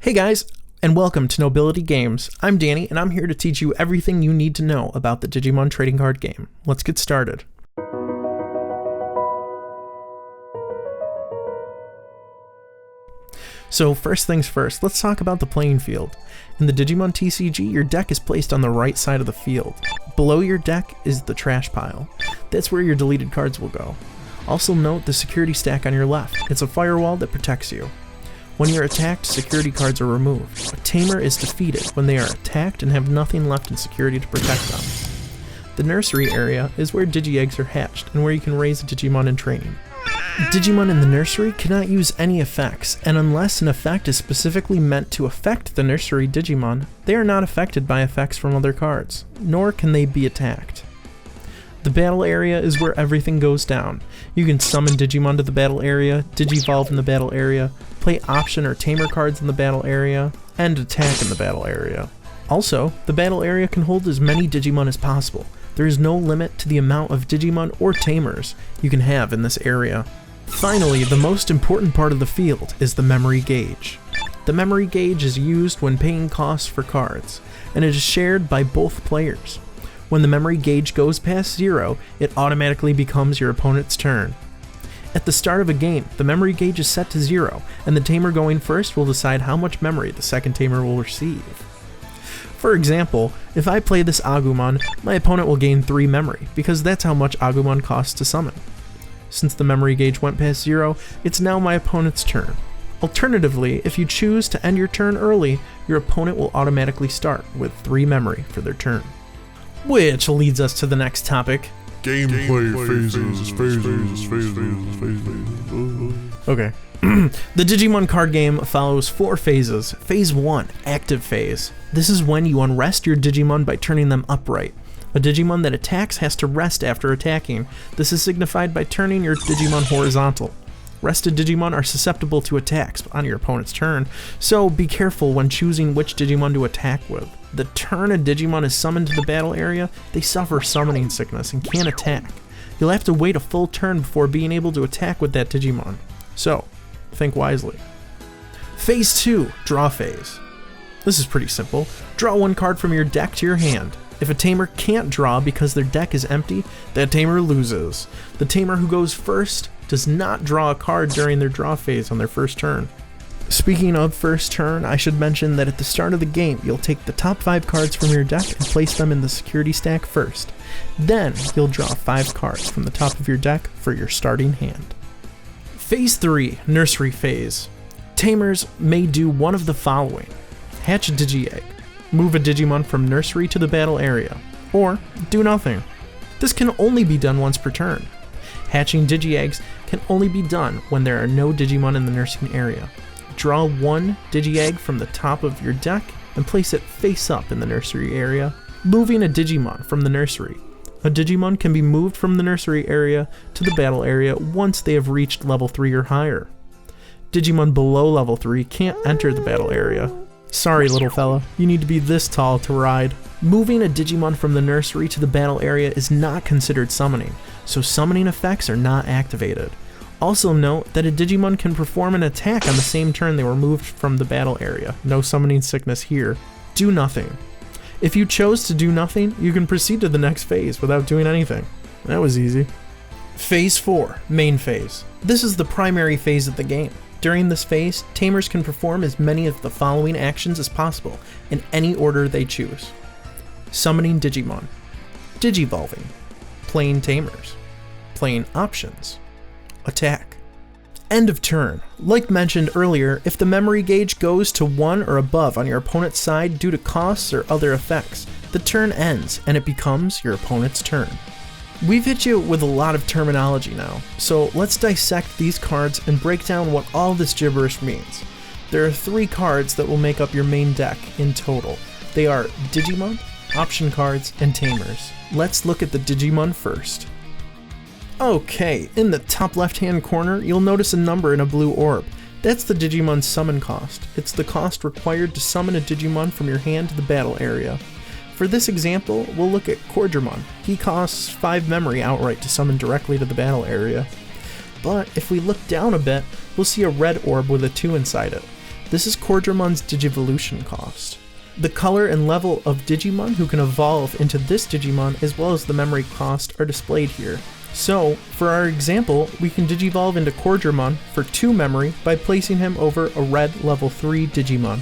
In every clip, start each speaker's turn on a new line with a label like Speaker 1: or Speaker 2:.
Speaker 1: Hey guys, and welcome to Nobility Games. I'm Danny, and I'm here to teach you everything you need to know about the Digimon trading card game. Let's get started. So first things first, let's talk about the playing field. In the Digimon TCG, your deck is placed on the right side of the field. Below your deck is the trash pile. That's where your deleted cards will go. Also note the security stack on your left. It's a firewall that protects you. When you're attacked, security cards are removed. A Tamer is defeated when they are attacked and have nothing left in security to protect them. The nursery area is where Digi-Eggs are hatched and where you can raise a Digimon in training. Digimon in the nursery cannot use any effects, and unless an effect is specifically meant to affect the nursery Digimon, they are not affected by effects from other cards, nor can they be attacked. The battle area is where everything goes down. You can summon Digimon to the battle area, Digivolve in the battle area, play option or Tamer cards in the battle area, and attack in the battle area. Also, the battle area can hold as many Digimon as possible. There is no limit to the amount of Digimon or Tamers you can have in this area. Finally, the most important part of the field is the memory gauge. The memory gauge is used when paying costs for cards, and it is shared by both players. When the memory gauge goes past 0, it automatically becomes your opponent's turn. At the start of a game, the memory gauge is set to 0, and the Tamer going first will decide how much memory the second Tamer will receive. For example, if I play this Agumon, my opponent will gain 3 memory, because that's how much Agumon costs to summon. Since the memory gauge went past 0, it's now my opponent's turn. Alternatively, if you choose to end your turn early, your opponent will automatically start with 3 memory for their turn. Which leads us to the next topic.
Speaker 2: Gameplay phases.
Speaker 1: Okay. The Digimon card game follows 4 phases. Phase 1, Active Phase. This is when you unrest your Digimon by turning them upright. A Digimon that attacks has to rest after attacking. This is signified by turning your Digimon horizontal. Rested Digimon are susceptible to attacks on your opponent's turn, so be careful when choosing which Digimon to attack with. The turn a Digimon is summoned to the battle area, they suffer summoning sickness and can't attack. You'll have to wait a full turn before being able to attack with that Digimon. So, think wisely. Phase 2, Draw Phase. This is pretty simple. Draw 1 card from your deck to your hand. If a Tamer can't draw because their deck is empty, that Tamer loses. The Tamer who goes first does not draw a card during their draw phase on their first turn. Speaking of first turn, I should mention that at the start of the game, you'll take the top 5 cards from your deck and place them in the security stack first. Then, you'll draw 5 cards from the top of your deck for your starting hand. Phase 3, Nursery Phase. Tamers may do one of the following. Hatch a Digi-Egg. Move a Digimon from nursery to the battle area. Or, do nothing. This can only be done once per turn. Hatching Digi-Eggs can only be done when there are no Digimon in the nursing area. Draw 1 Digi-Egg from the top of your deck and place it face up in the nursery area, moving a Digimon from the nursery. A Digimon can be moved from the nursery area to the battle area once they have reached level 3 or higher. Digimon below level 3 can't enter the battle area. Sorry, little fella, you need to be this tall to ride. Moving a Digimon from the nursery to the battle area is not considered summoning, so summoning effects are not activated. Also note that a Digimon can perform an attack on the same turn they were moved from the battle area. No summoning sickness here. Do nothing. If you chose to do nothing, you can proceed to the next phase without doing anything. That was easy. Phase 4, Main Phase. This is the primary phase of the game. During this phase, Tamers can perform as many of the following actions as possible, in any order they choose. Summoning Digimon. Digivolving. Playing Tamers. Playing options. Attack. End of turn. Like mentioned earlier, if the memory gauge goes to 1 or above on your opponent's side due to costs or other effects, the turn ends and it becomes your opponent's turn. We've hit you with a lot of terminology now, so let's dissect these cards and break down what all this gibberish means. There are 3 cards that will make up your main deck in total. They are Digimon, option cards, and Tamers. Let's look at the Digimon first. Okay, in the top left-hand corner, you'll notice a number in a blue orb. That's the Digimon summon cost. It's the cost required to summon a Digimon from your hand to the battle area. For this example, we'll look at Cordramon. He costs 5 memory outright to summon directly to the battle area. But if we look down a bit, we'll see a red orb with a 2 inside it. This is Cordramon's Digivolution cost. The color and level of Digimon who can evolve into this Digimon as well as the memory cost are displayed here. So, for our example, we can Digivolve into Cordramon for 2 memory by placing him over a red level 3 Digimon.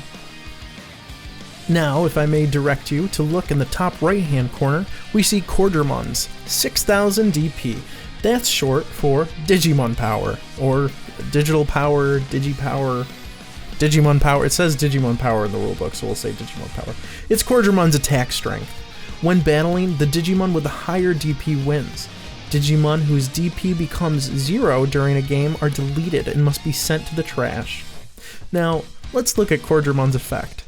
Speaker 1: Now, if I may direct you to look in the top right hand corner, we see Cordramon's 6000 DP. That's short for Digimon Power, or Digital Power, Digipower, Digimon Power. It says Digimon Power in the rulebook, so we'll say Digimon Power. It's Cordramon's attack strength. When battling, the Digimon with the higher DP wins. Digimon whose DP becomes 0 during a game are deleted and must be sent to the trash. Now, let's look at Cordramon's effect.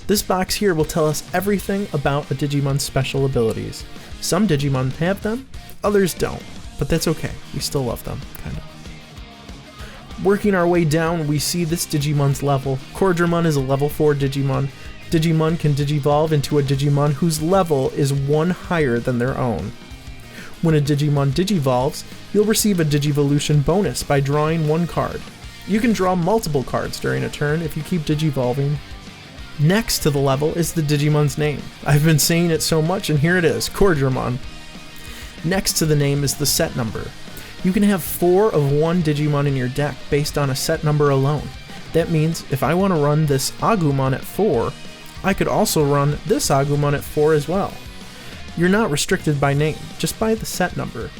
Speaker 1: This box here will tell us everything about a Digimon's special abilities. Some Digimon have them, others don't, but that's okay, we still love them, kind of. Working our way down, we see this Digimon's level. Cordramon is a level 4 Digimon. Digimon can Digivolve into a Digimon whose level is 1 higher than their own. When a Digimon Digivolves, you'll receive a Digivolution bonus by drawing 1 card. You can draw multiple cards during a turn if you keep Digivolving. Next to the level is the Digimon's name. I've been saying it so much, and here it is, Cordramon. Next to the name is the set number. You can have 4 of 1 Digimon in your deck based on a set number alone. That means if I want to run this Agumon at 4, I could also run this Agumon at 4 as well. You're not restricted by name, just by the set number.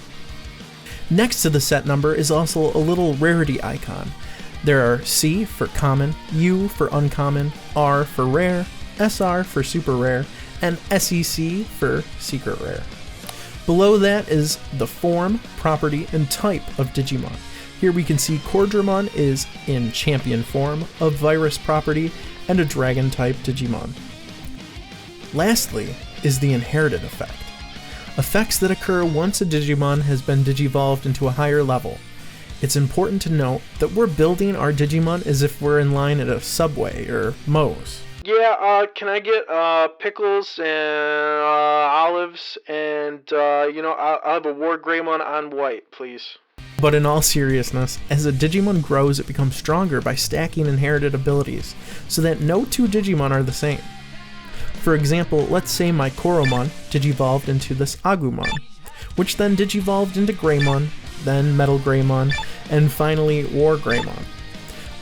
Speaker 1: Next to the set number is also a little rarity icon. There are C for common, U for uncommon, R for rare, SR for super rare, and SEC for secret rare. Below that is the form, property, and type of Digimon. Here we can see Cordramon is in champion form, a virus property, and a dragon type Digimon. Lastly is the inherited effect. Effects that occur once a Digimon has been Digivolved into a higher level. It's important to note that we're building our Digimon as if we're in line at a Subway or Moe's.
Speaker 3: Yeah, can I get pickles and olives and I'll have a War Greymon on white, please.
Speaker 1: But in all seriousness, as a Digimon grows, it becomes stronger by stacking inherited abilities, so that no 2 Digimon are the same. For example, let's say my Koromon Digivolved into this Agumon, which then Digivolved into Greymon, then Metal Greymon, and finally War Greymon.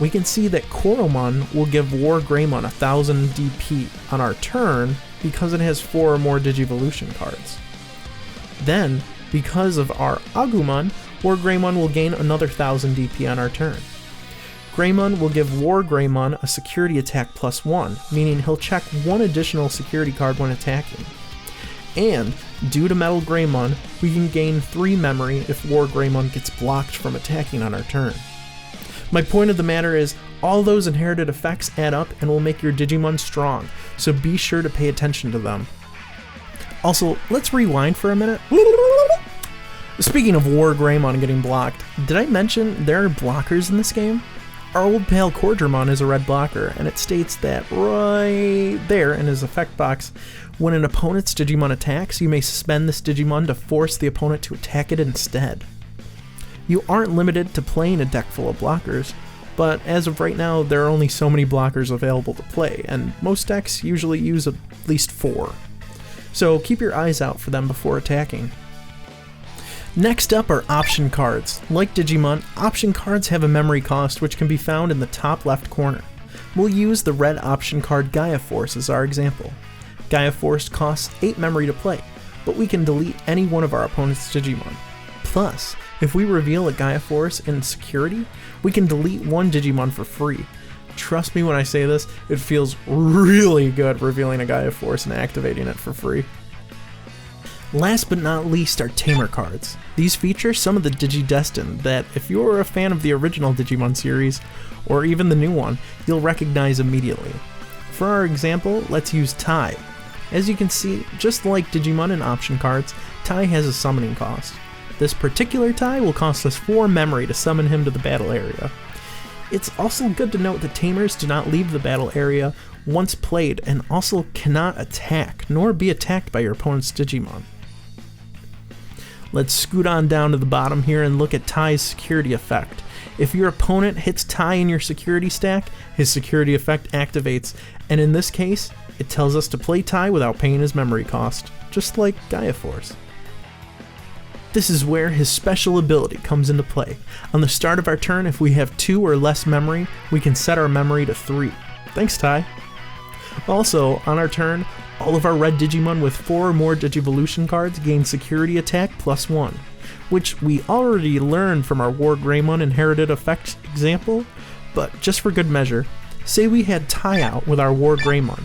Speaker 1: We can see that Koromon will give War Greymon 1000 DP on our turn because it has 4 or more Digivolution cards. Then, because of our Agumon, War Greymon will gain another 1000 DP on our turn. Greymon will give War Greymon a security attack +1, meaning he'll check 1 additional security card when attacking. And, due to Metal Greymon, we can gain 3 memory if War Greymon gets blocked from attacking on our turn. My point of the matter is, all those inherited effects add up and will make your Digimon strong, so be sure to pay attention to them. Also, let's rewind for a minute. Speaking of War Greymon getting blocked, did I mention there are blockers in this game? Our old pal Cordramon is a red blocker, and it states that right there in his effect box, when an opponent's Digimon attacks, you may suspend this Digimon to force the opponent to attack it instead. You aren't limited to playing a deck full of blockers, but as of right now, there are only so many blockers available to play, and most decks usually use at least 4. So keep your eyes out for them before attacking. Next up are option cards. Like Digimon, option cards have a memory cost which can be found in the top left corner. We'll use the red option card Gaia Force as our example. Gaia Force costs 8 memory to play, but we can delete any one of our opponent's Digimon. Plus, if we reveal a Gaia Force in security, we can delete 1 Digimon for free. Trust me when I say this, it feels really good revealing a Gaia Force and activating it for free. Last but not least are Tamer cards. These feature some of the Digidestined that, if you're a fan of the original Digimon series, or even the new one, you'll recognize immediately. For our example, let's use Tai. As you can see, just like Digimon and option cards, Tai has a summoning cost. This particular Tai will cost us 4 memory to summon him to the battle area. It's also good to note that Tamers do not leave the battle area once played and also cannot attack, nor be attacked by your opponent's Digimon. Let's scoot on down to the bottom here and look at Tai's security effect. If your opponent hits Tai in your security stack, his security effect activates, and in this case, it tells us to play Tai without paying his memory cost, just like Gaia Force. This is where his special ability comes into play. On the start of our turn, if we have 2 or less memory, we can set our memory to 3. Thanks, Tai. Also, on our turn, all of our red Digimon with 4 or more Digivolution cards gain security attack +1, which we already learned from our War Greymon inherited effect example, but just for good measure, say we had Tai out with our War Greymon.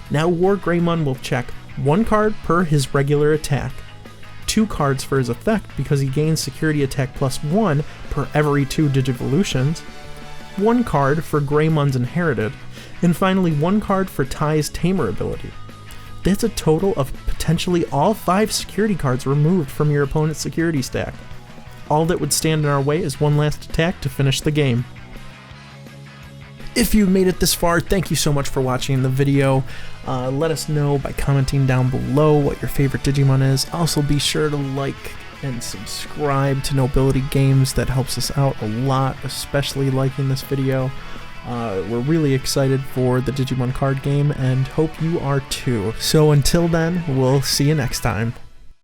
Speaker 1: Now War Greymon will check 1 card per his regular attack, 2 cards for his effect because he gains security attack +1 per every 2 Digivolutions, 1 card for Greymon's inherited, and finally 1 card for Tai's Tamer ability. That's a total of potentially all 5 security cards removed from your opponent's security stack. All that would stand in our way is 1 last attack to finish the game. If you made it this far, thank you so much for watching the video. Let us know by commenting down below what your favorite Digimon is. Also be sure to like and subscribe to Nobility Games. That helps us out a lot, especially liking this video. We're really excited for the Digimon card game and hope you are too. So until then, we'll see you next time.